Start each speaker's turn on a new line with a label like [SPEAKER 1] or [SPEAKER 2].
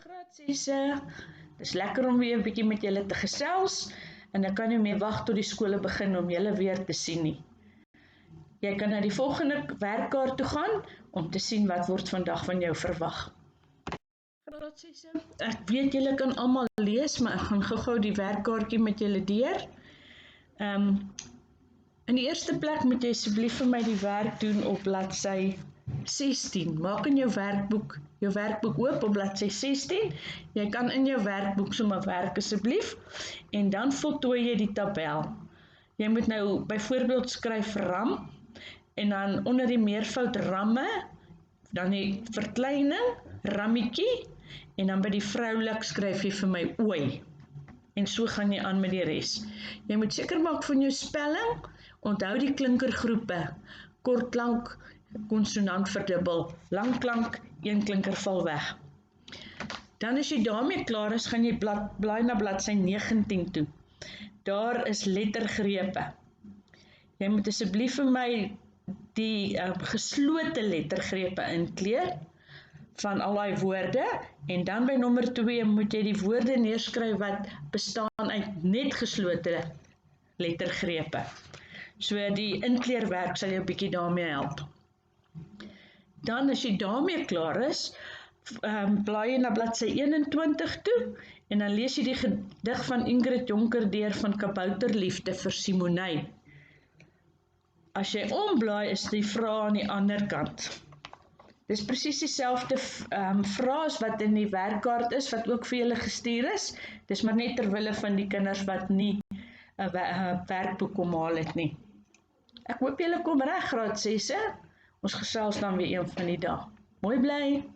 [SPEAKER 1] Graad 6. Dis lekker om weer 'n bietjie met julle te gesels en ek kan nie meer wag tot die skole begin om julle weer te sien nie. Jy kan na die volgende werkkaart toe gaan om te sien wat word vandag van jou verwag. Graad 6. Ek weet julle kan almal lees, maar ek gaan gou-gou die werkkaartjie met julle deur. In die eerste plek moet jy asseblief vir my die werk doen op bladsy 16. Maak in jou werkboek oop op bladsy 16. Jy kan in jou werkboek sommer werk asseblief en dan voltooi jy die tabel. Jy moet nou byvoorbeeld skryf ram en dan onder die meervoud ramme, dan die verkleining, rammetjie en dan by die vroulik skryf jy vir my ooi. En so gaan jy aan met die res. Jy moet seker maak van jou spelling, onthou die klinkergroepe, kortklank, konsonant verdubbel, langklank, een klinker val weg. Dan as jy daarmee klaar is, gaan jy blaai na bladsy 19 toe. Daar is lettergrepe. Jy moet asseblief vir my die geslote lettergrepe inkleer van al die woorde en dan by nommer 2 moet jy die woorde neerskryf wat bestaan uit net geslote lettergrepe. So die inkleerwerk sal jou 'n bietjie daarmee help. Dan as jy daarmee klaar is, blaai jy na bladsy 21 toe en dan lees jy die gedig van Ingrid Jonker deur van Kabouterliefde vir Simonei. As jy omblaai is die vrae aan die ander kant. Dis presies dieselfde vrae as wat in die werkkaart is, wat ook vir julle gestuur is. Dis maar net terwille van die kinders wat nie 'n werkboek kom haal het nie. Ek hoop julle kom reg, graad 6. Ons gesels dan weer een van die dae. Mooi bly!